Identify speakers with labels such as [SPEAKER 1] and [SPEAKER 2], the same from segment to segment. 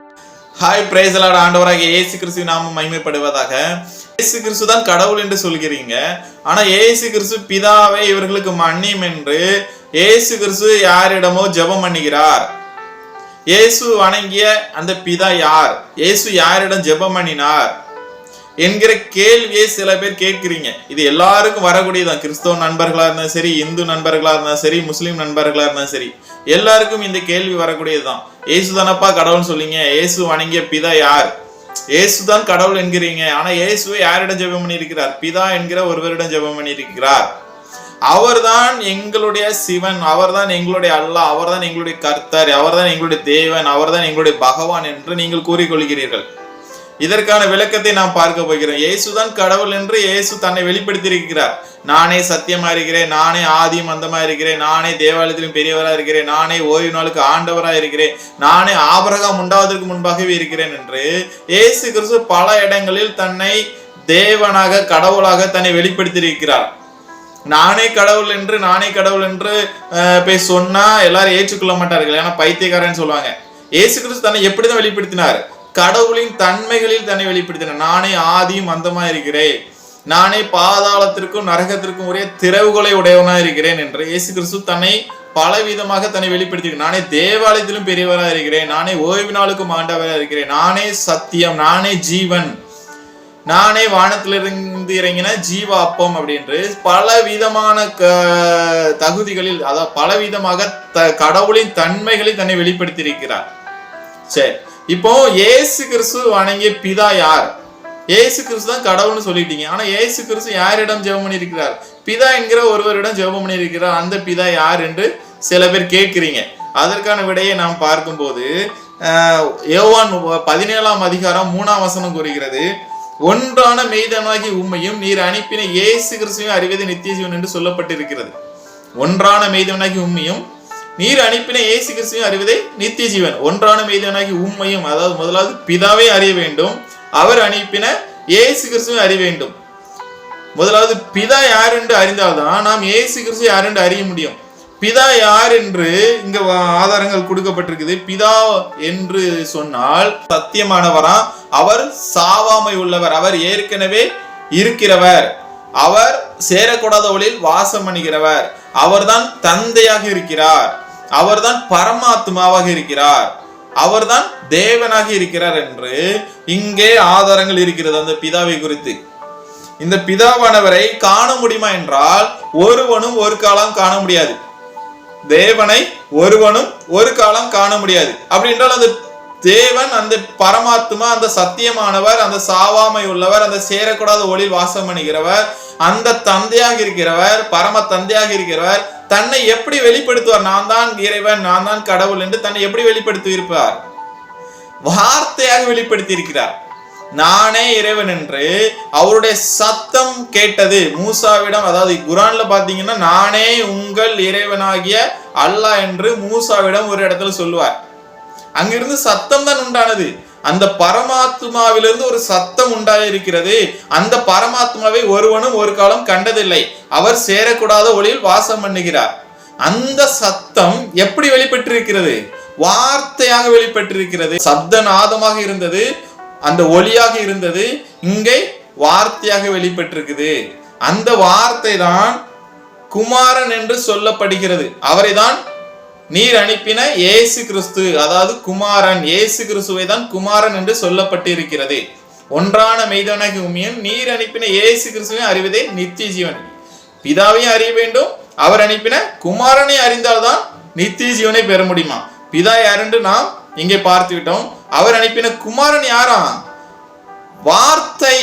[SPEAKER 1] Hi, price Lord. ஆண்டவராகிய இயேசு கிறிஸ்து நாமம் மகிமைப்படுவதாக. இயேசு கிறிஸ்து தான் கடவுள் என்று சொல்கிறீங்க. ஆனா இயேசு கிறிஸ்து பிதாவை இவர்களுக்கு மன்னியும் என்று இயேசு கிறிஸ்து யாரிடமோ ஜெபம் பண்ணுகிறார். இயேசு வணங்கிய அந்த பிதா யார்? இயேசு யாரிடம் ஜெபம் பண்ணினார் என்கிற கேள்வியை சில பேர் கேட்கிறீங்க. இது எல்லாருக்கும் வரக்கூடியதான். கிறிஸ்தவ நண்பர்களா இருந்தாலும் சரி, இந்து நண்பர்களா இருந்தாலும் சரி, முஸ்லீம் நண்பர்களா இருந்தாலும் சரி, எல்லாருக்கும் இந்த கேள்வி வரக்கூடியதுதான். இயேசு தானப்பா கடவுள்னு சொல்லிங்க, இயேசு வணங்கிய பிதா யார்? இயேசு தான் கடவுள் என்கிறீங்க. ஆனா இயேசுவை யாரிடம் ஜெபம் பண்ணி இருக்கிறார்? பிதா என்கிற ஒருவரிடம் ஜெபம் பண்ணி இருக்கிறார். அவர்தான் எங்களுடைய சிவன், அவர்தான் எங்களுடைய அல்லாஹ், அவர்தான் எங்களுடைய கர்த்தர், அவர்தான் எங்களுடைய தேவன், அவர்தான் எங்களுடைய பகவான் என்று நீங்கள் கூறிக்கொள்கிறீர்கள். இதற்கான விளக்கத்தை நாம் பார்க்க போகிறோம். இயேசுதான் கடவுள் என்று இயேசு தன்னை வெளிப்படுத்தி இருக்கிறார். நானே சத்தியமா இருக்கிறேன், நானே ஆதியும் அந்தமா இருக்கிறேன், நானே தேவாலயத்திலும் பெரியவரா இருக்கிறேன், நானே ஓய்வு நாளுக்கு ஆண்டவரா இருக்கிறேன், நானே ஆபிரகாம் உண்டாவதற்கு முன்பாகவே இருக்கிறேன் என்று இயேசு கிறிஸ்து பல இடங்களில் தன்னை தேவனாக கடவுளாக தன்னை வெளிப்படுத்தி இருக்கிறார். நானே கடவுள் என்று போய் சொன்னா எல்லாரும் ஏற்றுக்கொள்ள மாட்டார்கள். ஏன்னா பைத்தியக்காரன்னு சொல்லுவாங்க. இயேசு கிறிஸ்து தன்னை எப்படிதான் வெளிப்படுத்தினார்? கடவுளின் தன்மைகளில் தன்னை வெளிப்படுத்தினார். நானே ஆதியும் அந்தமா இருக்கிறேன், நானே பாதாளத்திற்கும் நரகத்திற்கும் ஒரே திறவுகளை உடையவனா இருக்கிறேன் என்று இயேசு கிறிஸ்து தன்னை பலவிதமாக தன்னை வெளிப்படுத்தினார். நானே தேவாலயத்திலும் பெரியவராக இருக்கிறேன், நானே ஓய்வு நாளுக்கும் ஆண்டவராக இருக்கிறேன், நானே சத்தியம், நானே ஜீவன், நானே வானத்திலிருந்து இறங்கின ஜீவ அப்பம் அப்படின்று பல விதமான தகுதிகளில், அதாவது பலவிதமாக கடவுளின் தன்மைகளில் தன்னை வெளிப்படுத்தி இருக்கிறார். சரி, இப்போ இயேசு கிறிஸ்து வணங்கிய பிதா யார்? இயேசு கிறிஸ்து தான் கடவுள்னு சொல்லிட்டீங்க. ஆனா இயேசு கிறிஸ்து யாரிடம் ஜெபம் பண்ணி இருக்கிறார்? பிதா என்கிற ஒருவரிடம் ஜெபம் பண்ணி இருக்கிறார். அந்த பிதா யார் என்று சில பேர் கேட்கிறீங்க. அதற்கான விடையை நாம் பார்க்கும்போது யோவான் 17ஆம் அதிகாரம் 3ஆம் வசனம் கூறுகிறது, ஒன்றான மெய்தனாகி உம்மையும் நீர் அனுப்பின இயேசு கிறிஸ்துவையும் அறிவது நித்திய ஜீவன் என்று சொல்லப்பட்டிருக்கிறது. ஒன்றான மெய்தனாகி உம்மையும் நீர் அனுப்பின இயேசு கிறிஸ்துவையும் அறிவதே நித்திய ஜீவன். ஒன்றான மெய்தனாகி உம்மையும், அதாவது முதலாவது பிதாவை அறிய வேண்டும், அவர் அனுப்பின இயேசு கிறிஸ்துவை அறிய வேண்டும். முதலாவது பிதா யார் என்று அறிந்தால்தான் நாம் இயேசு கிறிஸ்து யார் என்று அறிய முடியும். பிதா யார் என்று இங்க ஆதாரங்கள் கொடுக்கப்பட்டிருக்குது. பிதா என்று சொன்னால் சத்தியமானவரா, அவர் சாவாமை உள்ளவர், அவர் ஏற்கனவே இருக்கிறவர், அவர் சேரக்கூடாத ஒளியில் வாசம் பண்ணுகிறவர், அவர்தான் தந்தையாக இருக்கிறார், அவர்தான் பரமாத்மாவாக இருக்கிறார், அவர்தான் தேவனாக இருக்கிறார் என்று இங்கே ஆதாரங்கள் இருக்கிறது அந்த பிதாவை குறித்து. இந்த பிதாவானவரை காண முடியுமா என்றால் ஒருவனும் ஒரு காலம் காண முடியாது. தேவனை ஒருவனும் ஒரு காலம் காண முடியாது. அப்படி என்றால் அந்த தேவன், அந்த பரமாத்மா, அந்த சத்தியமானவர், அந்த சாவாமை உள்ளவர், அந்த சேரக்கூடாத ஒளியில் வாசம் பண்ணுகிறவர், அந்த தந்தையாக இருக்கிறவர், பரம தந்தையாக இருக்கிறவர் தன்னை எப்படி வெளிப்படுத்துவார்? நான் தான் இறைவன், நான் தான் கடவுள் என்று தன்னை எப்படி வெளிப்படுத்தி இருப்பார்? வார்த்தையாக வெளிப்படுத்தி இருக்கிறார். நானே இறைவன் என்று அவருடைய சத்தம் கேட்டது மூசாவிடம். அதாவது குர்ஆன்ல பாத்தீங்கன்னா நானே உங்கள் இறைவனாகிய அல்லாஹ் என்று மூசாவிடம் ஒரு இடத்துல சொல்லுவார். அங்கிருந்து சத்தம் தான் உண்டானது. அந்த பரமாத்மாவிலிருந்து ஒரு சத்தம் உண்டாயிருக்கிறது. அந்த பரமாத்மாவை ஒருவனும் ஒரு காலம் கண்டதில்லை. அவர் சேரக்கூடாத ஒளியில் வாசம் பண்ணுகிறார். அந்த சத்தம் எப்படி வெளிப்பட்டிருக்கிறது? வார்த்தையாக வெளிப்பட்டிருக்கிறது. சப்தநாதமாக இருந்தது, அந்த ஒளியாக இருந்தது, இங்கே வார்த்தையாக வெளிப்பட்டிருக்குது. அந்த வார்த்தை தான் குமாரன் என்று சொல்லப்படுகிறது. அவரை தான் நீர் அனுப்பின இயேசு கிறிஸ்து, அதாவது குமாரன், இயேசு கிறிஸ்துவை தான் குமாரன் என்று சொல்லப்பட்டிருக்கிறது. ஒன்றான மெய்தனாகி உம்மையும் நீர் அனுப்பின இயேசு கிறிஸ்துவை அறிவதே நித்திய ஜீவன். பிதாவையும் அறிய வேண்டும், அவர் அனுப்பின குமாரனை அறிந்தால்தான் நித்திய ஜீவனை பெற முடியுமா? பிதா யாரென்று நாம் இங்கே பார்த்து விட்டோம். அவர் அனுப்பின குமாரன் யாரா? வார்த்தை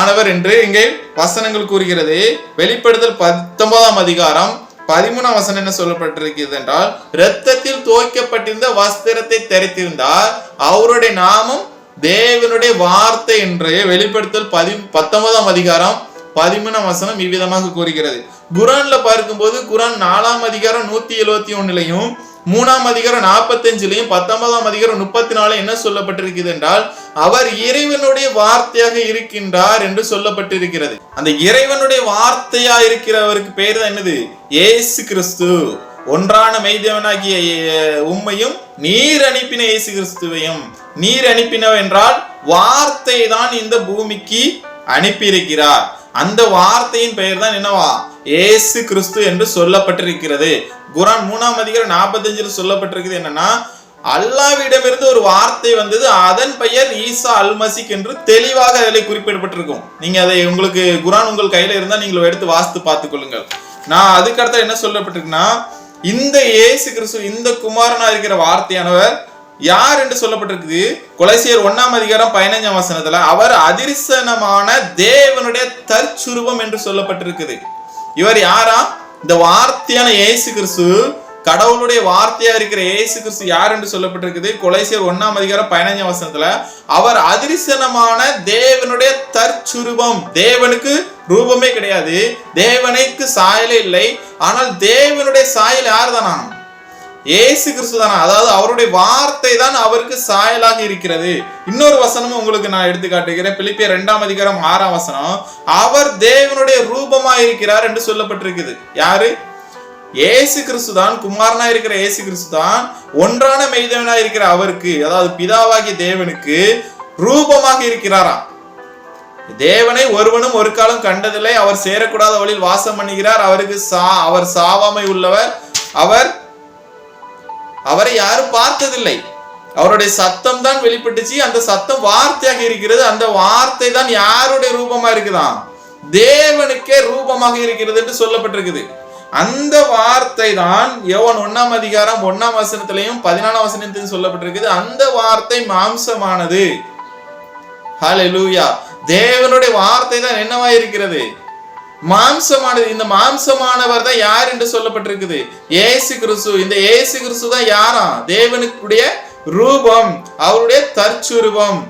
[SPEAKER 1] ஆனவர் என்று இங்கே வசனங்கள் கூறுகிறது. வெளிப்படுத்தல் 19ஆம் அதிகாரம் 13ஆம் வசனம் என்ன சொல்லப்பட்டிருக்கிறது என்றால், இரத்தத்தில் துவைக்கப்பட்டிருந்த வஸ்திரத்தை தரித்திருந்தார், அவருடைய நாமம் தேவனுடைய வார்த்தை என்று வெளிப்படுத்தல் 19ஆம் அதிகாரம் 13ஆம் வசனம் இவ்விதமாக கூறுகிறது. குர்ஆன்ல பார்க்கும்போது குர்ஆன் 4ஆம் அதிகாரம் 171லையும் 3ஆம் அதிகாரம் 45லையும் 19ஆம் அதிகாரம் 34 என்ன சொல்லப்பட்டிருக்கிறது என்றால், அவர் இறைவனுடைய வார்த்தையாக இருக்கின்றார் என்று சொல்லப்பட்டிருக்கிறது. அந்த இறைவனுடைய வார்த்தையா இருக்கிறவருக்கு பேர் தான் என்னது? இயேசு கிறிஸ்து. ஒன்றான மெய்தேவனாகிய உம்மையும் நீர் அனுப்பின இயேசு கிறிஸ்துவையும். நீர் அனுப்பினவ என்றால் வார்த்தை தான் இந்த பூமிக்கு அனுப்பியிருக்கிறார். அந்த வார்த்தையின் பெயர் தான் என்னவா? இயேசு கிறிஸ்து என்று சொல்லப்பட்டிருக்கிறது. குர்ஆன் 3:45 சொல்லப்பட்டிருக்கிறது என்னன்னா, அல்லாஹ்விடமிருந்து ஒரு வார்த்தை வந்தது, அதன் பெயர் ஈசா அல்மசிக் என்று தெளிவாக அதில் குறிப்பிடப்பட்டிருக்கும். நீங்க அதை உங்களுக்கு குர்ஆன் உங்கள் கையில இருந்தா நீங்கள் எடுத்து வாசித்து பார்த்துக் கொள்ளுங்கள். நான் அதுக்கடுத்து என்ன சொல்லப்பட்டிருக்குன்னா, இந்த இயேசு கிறிஸ்து, இந்த குமாரனா இருக்கிற வார்த்தையானவர் யார் என்று சொல்லப்பட்டிருக்குது. கொலோசியர் 1:15 அவர் அதிர்சனமான தேவனுடைய தற்சுரூபம் என்று சொல்லப்பட்டிருக்குது. இவர் யாரா? இந்த வார்த்தையான இயேசு கிறிஸ்து, கடவுளுடைய வார்த்தையா இருக்கிற இயேசு கிறிஸ்து யார் என்று சொல்லப்பட்டிருக்குது. கொலோசியர் 1:15 அவர் அதிர்சனமான தேவனுடைய தற்சுரூபம். தேவனுக்கு ரூபமே கிடையாது, தேவனுக்கு சாயலே இல்லை. ஆனால் தேவனுடைய சாயல் யார் தானா? இயேசு கிறிஸ்து தானா? அதாவது அவருடைய வார்த்தை தான் அவருக்கு சாயலாக இருக்கிறது. இன்னொரு வசனமும் உங்களுக்கு நான் எடுத்து காட்டுகிறேன். பிலிப்பியர் 2:6 அவர் தேவனுடைய ரூபமா இருக்கிறார் என்று சொல்லப்பட்டிருக்குது. யாரு? இயேசு கிறிஸ்து தான், குமாரனா இருக்கிற இயேசு கிறிஸ்து தான் ஒன்றான மெய்தேவனா இருக்கிற அவருக்கு, அதாவது பிதாவாகிய தேவனுக்கு ரூபமாக இருக்கிறாராம். தேவனை ஒருவனும் ஒரு காலம் கண்டதில்லை, அவர் சேரக்கூடாத வழியில் வாசம் பண்ணுகிறார், அவருக்கு அவர் சாவாமை உள்ளவர், அவரை யாரும் பார்த்ததில்லை, அவருடைய சத்தம் தான் வெளிப்பட்டுச்சு, அந்த சத்தம் வார்த்தையாக இருக்கிறது, அந்த வார்த்தை தான் யாருடைய ரூபமா இருக்குதான்? தேவனுக்கே ரூபமாக இருக்கிறது என்று சொல்லப்பட்டிருக்குது. அந்த வார்த்தை தான் யோவான் 1:1 14 சொல்லப்பட்டிருக்குது. அந்த வார்த்தை மாம்சமானது. ஹல்லேலூயா. தேவனுடைய வார்த்தை தான் என்னவா இருக்கிறது? மாம்சமானது. இந்த மாம்சமானவர் தான் யார் என்று சொல்லப்பட்டிருக்குது? இயேசு கிறிஸ்து. இந்த இயேசு கிறிஸ்து தான் யாரா? தேவனுடைய ரூபம், அவருடைய தற்சுரூபம்.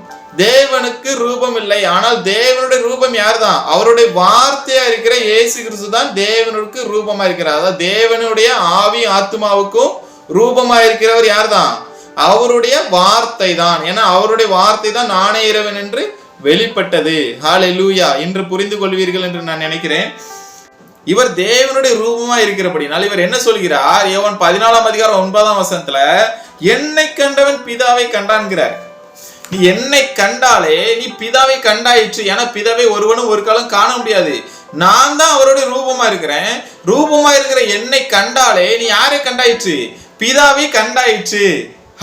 [SPEAKER 1] தேவனுக்கு ரூபம் இல்லை, ஆனால் தேவனுடைய ரூபம் யார் தான்? அவருடைய வார்த்தையா இருக்கிற இயேசு கிறிஸ்து தான் தேவனுக்கு ரூபமா இருக்கிறார். அதாவது தேவனுடைய ஆவி ஆத்மாவுக்கும் ரூபமா இருக்கிறவர் யார் தான்? அவருடைய வார்த்தை தான். ஏன்னா அவருடைய வார்த்தை தான் நானே இறைவன் என்று வெளிப்பட்டது. ஹல்லேலூயா. இன்று புரிந்து கொள்வீர்கள் என்று நான் நினைக்கிறேன். இவர் தேவனுடைய ரூபமா இருக்கிறபடினால் இவர் என்ன சொல்கிறார்? யோவான் 14:9 என்னை கண்டவன் பிதாவை கண்டான்கிறார். நீ என்னை கண்டாலே நீ பிதாவை கண்டாயிற்று. ஏன்னா பிதாவை ஒருவனும் ஒரு காலம் காண முடியாது. நான் தான் அவருடைய ரூபமா இருக்கிறேன். ரூபமா இருக்கிற என்னை கண்டாலே நீ யாரை கண்டாயிற்று? பிதாவை கண்டாயிற்று.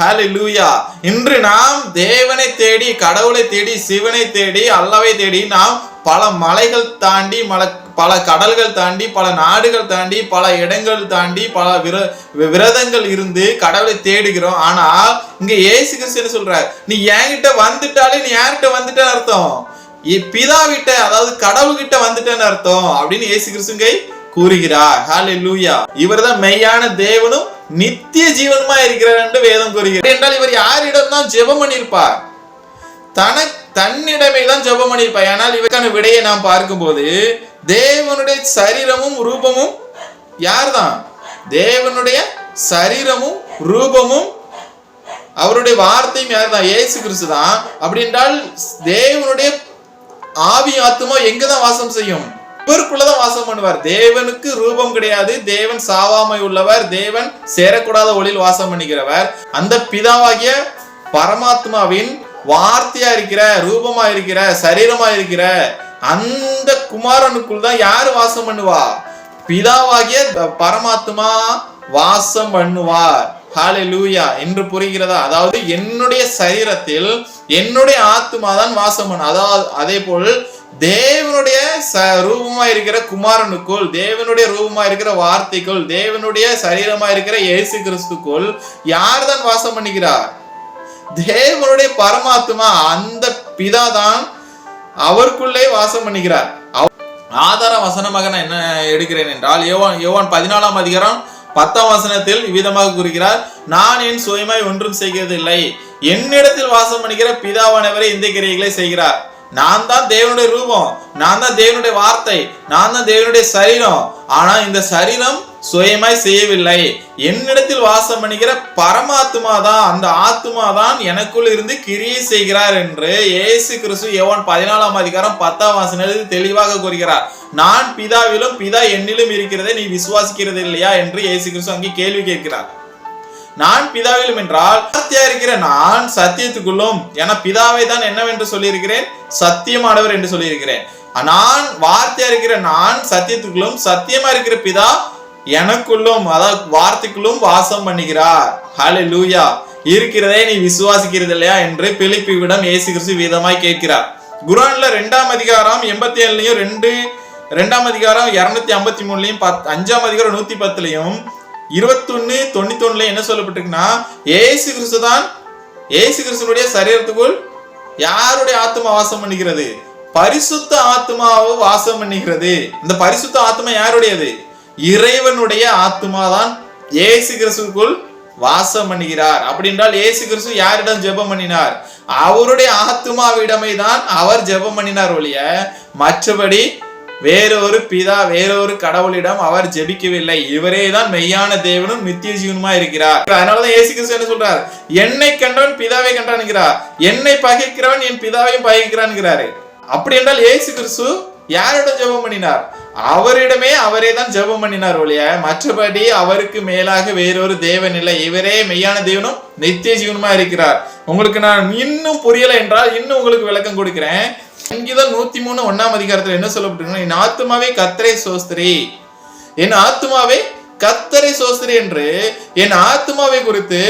[SPEAKER 1] ஹல்லேலூயா. இன்று நாம் தேவனை தேடி, கடவுளை தேடி, சிவனை தேடி, அல்லாவை தேடி நாம் பல மலைகள் தாண்டி, பல கடல்கள் தாண்டி, பல நாடுகள் தாண்டி, பல இடங்கள் தாண்டி, பல விரதங்கள் இருந்து கடவுளை தேடுகிறோம். ஆனால் இங்க இயேசு கிறிஸ்து என்ன சொல்றார்? நீ என்கிட்ட வந்துட்டாலே நீ யார்கிட்ட வந்துட்டேன்னு அர்த்தம்? பிதாவிட்ட, அதாவது கடவுள்கிட்ட வந்துட்டேன்னு அர்த்தம் அப்படின்னு இயேசு கிறிஸ்து கூறுகிறார். ஹல்லேலூயா. இவர் தான் மெய்யான தேவனும் நித்திய ஜீவனுமா இருக்கிறார் என்று வேதம் கூறுகிறார். என்றால் இவர் யாரிடம் தான் ஜெபம் பண்ணியிருப்பார்? தன்னிடமே தான் ஜெபம் பண்ணியிருப்பார். ஆனால் இவருக்கான விடையை நாம் பார்க்கும்போது தேவனுடைய சரீரமும் ரூபமும் யார் தான்? தேவனுடைய சரீரமும் ரூபமும் அவருடைய வார்த்தையும் யார் தான்? இயேசு கிறிஸ்து தான். அப்படி என்றால் தேவனுடைய ஆவி ஆத்மா எங்கதான் வாசம் செய்யும்? இவருக்குள்ளதான் வாசம் பண்ணுவார். தேவனுக்கு ரூபம் கிடையாது, தேவன் சாவாமை உள்ளவர், தேவன் சேரக்கூடாத ஒளியில் வாசம் பண்ணுகிறவர். அந்த பிதாவாகிய பரமாத்மாவின் வார்த்தையா இருக்கிற, ரூபமா இருக்கிற, சரீரமா இருக்கிற அந்த குமாரனுக்குள் தான் யாரு வாசம் பண்ணுவா? பிதாவாகிய பரமாத்மா வாசம் பண்ணுவார். ஹல்லேலூயா. என்று புரிகிறதா? அதாவது என்னுடைய சரீரத்தில் என்னுடைய ஆத்மா தான் வாசம் பண்ண. அதாவது அதே போல் தேவனுடைய ரூபமா இருக்கிற குமாரனுக்குள், தேவனுடைய ரூபமா இருக்கிற வார்த்தைக்குள், தேவனுடைய சரீரமா இருக்கிற இயேசு கிறிஸ்துக்குள் யார் தான் வாசம் பண்ணுகிறார்? தேவனுடைய பரமாத்மா, அந்த பிதா தான் அவருக்குள்ளே வாசம் பண்ணுகிறார். ஆதார வசனமாக நான் என்ன எடுக்கிறேன் என்றால் யோவான் 14:10 இவ்விதமாக கூறுகிறார், நான் என் சுயமாய் ஒன்றும் செய்கிறதில்லை, என்னிடத்தில் வாசம் பண்ணுகிற பிதாவானவரே இந்த கிரியைகளை செய்கிறார். நான் தான் தேவனுடைய ரூபம், நான் தான் தேவனுடைய வார்த்தை, நான் தான் தேவனுடைய சரீரம். ஆனா இந்த சரீரம் சுயமாய் செய்யவில்லை. என்னிடத்தில் வாசம் பண்ணுகிற பரமாத்மா தான், அந்த ஆத்மா தான் எனக்குள் இருந்து கிரியை செய்கிறார் என்று இயேசு கிறிஸ்து யோவான் 14:10 தெளிவாக கூறுகிறார். நான் பிதாவிலும் பிதா என்னிலும் இருக்கிறதை நீ விசுவாசிக்கிறது இல்லையா என்று இயேசு கிறிஸ்து அங்கே கேள்வி கேட்கிறார். நான் பிதாவிலும் என்றால் வார்த்தையா இருக்கிற நான் சத்தியத்துக்குள்ளும், என பிதாவை தான் என்னவென்று சொல்லியிருக்கிறேன், சத்தியமானவர் என்று சொல்லியிருக்கிறேன். நான் வார்த்தையா இருக்கிற நான் சத்தியத்துக்குள்ளும், சத்தியமா இருக்கிற பிதா எனக்குள்ளும், அதாவது வார்த்தைக்குள்ளும் வாசம் பண்ணுகிறார். ஹல்லேலூயா. இருக்கிறதை நீ விசுவாசிக்கிறது இல்லையா என்று பிலிப்பியிடம் இயேசு கிறிஸ்து விதமாய் கேட்கிறார். குர்ஆன்ல 2ஆம் அதிகாரம் 87 2ஆம் அதிகாரம் 253 5ஆம் அதிகாரம் 110 21:91 என்ன சொல்லப்பட்டிருக்குன்னா, இயேசு கிறிஸ்துனுடைய சரீரத்துக்குள் யாருடைய ஆத்மா வாசம் பண்ணுகிறது? பரிசுத்த ஆத்மாவை வாசம் பண்ணுகிறது. இந்த பரிசுத்த ஆத்மா யாருடையது? இறைவனுடைய ஆத்மா தான் இயேசு கிறிஸ்துக்குள் வாசம் பண்ணுகிறார். அப்படி என்றால் இயேசு கிறிஸ்து யாரிடம் ஜெபம் பண்ணினார்? அவருடைய ஆத்மாவிடமே தான் அவர் ஜெபம் பண்ணினார் ஒழிய மற்றபடி வேறொரு பிதா வேறொரு கடவுளிடம் அவர் ஜெபிக்கவில்லை. இவரே தான் மெய்யான தேவனும் நித்திய ஜீவனுமா இருக்கிறார். அதனாலதான் இயேசு கிறிஸ்து என்ன சொல்றார்? என்னை கண்டவன் பிதாவை கண்டான் என்கிறார், என்னை பகைக்கிறவன் என் பிதாவையும் பகைக்கிறான். அப்படி என்றால் இயேசு கிறிஸ்து யாரிடம் ஜெபம் பண்ணினார்? அவரிடமே அவரே தான் ஜெபம் பண்ணினார் ஒழிய மற்றபடி அவருக்கு மேலாக வேறொரு தேவன் இல்லை. இவரே மெய்யான தேவனும் நித்திய ஜீவனுமா இருக்கிறார். உங்களுக்கு நான் இன்னும் புரியல என்றால் இன்னும் உங்களுக்கு விளக்கம் கொடுக்கிறேன். சங்கீதம் 103:1 அதிகாரத்தில் என்ன சொல்லப்பட்டிருக்குன்னா, என் ஆத்துமாவே கர்த்தரை சோஸ்திரி, என் ஆத்துமாவே கர்த்தரை சோஸ்திரி என்று என் ஆத்துமாவை குறித்து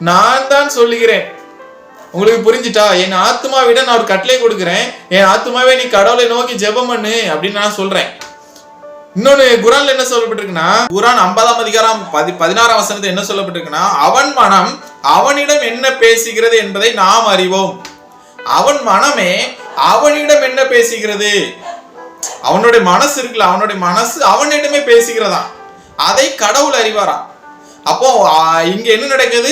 [SPEAKER 1] நான் தான் சொல்லுகிறேன். உங்களுக்கு புரிஞ்சுட்டா? என் ஆத்மாவிட நான் ஒரு கட்டளை கொடுக்கிறேன், என் ஆத்மாவே நீ கடவுளை நோக்கி ஜெபம் பண்ணு அப்படின்னு நான் சொல்றேன். இன்னொன்னு குர்ஆன்ல என்ன சொல்லப்பட்டிருக்குன்னா, குர்ஆன் 50ஆம் அதிகாரம் 16ஆம் வசனத்தில் என்ன சொல்லப்பட்டிருக்குன்னா, அவன் மனம் அவனிடம் என்ன பேசுகிறது என்பதை நாம் அறிவோம். அவன் மனமே அவனிடம் என்ன பேசுகிறது? அவனுடைய மனசு இருக்குல்ல, அவனுடைய மனசு அவனிடமே பேசுகிறதா, அதை கடவுள் அறிவாராம். அப்போ இங்க என்ன நடக்குது?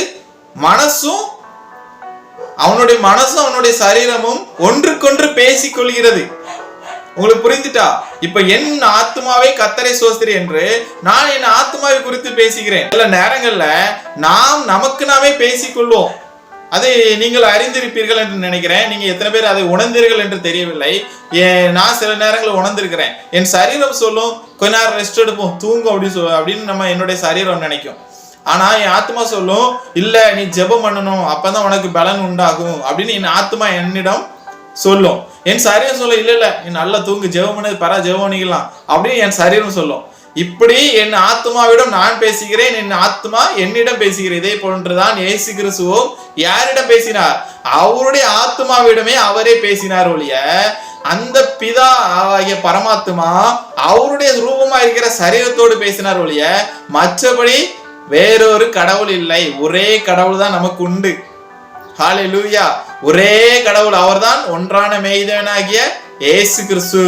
[SPEAKER 1] அவனுடைய சரீரமும் ஒன்றுக்கொன்று பேசிக் கொள்கிறது. உங்களுக்கு புரிந்துட்டா? இப்ப என் ஆத்மாவை கர்த்தரை சோஸ்திரி என்று நான் என் ஆத்மாவை குறித்து பேசுகிறேன். சில நேரங்கள்ல நாம் நமக்கு நாமே பேசிக்கொள்வோம். அதை நீங்கள் அறிந்திருப்பீர்கள் என்று நினைக்கிறேன். நீங்க எத்தனை பேர் அதை உணர்ந்தீர்கள் என்று தெரியவில்லை. நான் சில நேரங்களில் உணர்ந்திருக்கிறேன். என் சரீரம் சொல்லும், கொஞ்ச நேரம் ரெஸ்ட் எடுப்போம், தூங்கும் அப்படின்னு நம்ம என்னுடைய சரீரம் நினைக்கும். ஆனா என் ஆத்மா சொல்லும், இல்ல நீ ஜெபம் பண்ணணும், அப்பதான் உனக்கு பலன் உண்டாகும் அப்படின்னு என் ஆத்மா என்னிடம் சொல்லும். என் சரீரம் சொல்ல, இல்ல நீ நல்லா தூங்கு, ஜெபம் பண்ணது ஜெபம் பண்ணிக்கலாம் அப்படின்னு என் சரீரம் சொல்லும். இப்படி என் ஆத்மாவிடம் நான் பேசுகிறேன், என் ஆத்மா என்னிடம் பேசுகிறேன். இதே போன்றுதான் இயேசு கிறிஸ்துவும் யாரிடம் பேசினார்? அவருடைய ஆத்மாவிடமே அவரே பேசினார் ஒழிய அந்த பிதா ஆகிய பரமாத்மா அவருடைய ரூபமா இருக்கிற சரீரத்தோடு பேசினார் ஒழிய மற்றபடி வேறொரு கடவுள் இல்லை. ஒரே கடவுள் தான் நமக்கு உண்டு. ஹல்லேலூயா. ஒரே கடவுள், அவர்தான் ஒன்றான மெய்தேவனாகிய இயேசு கிறிஸ்து.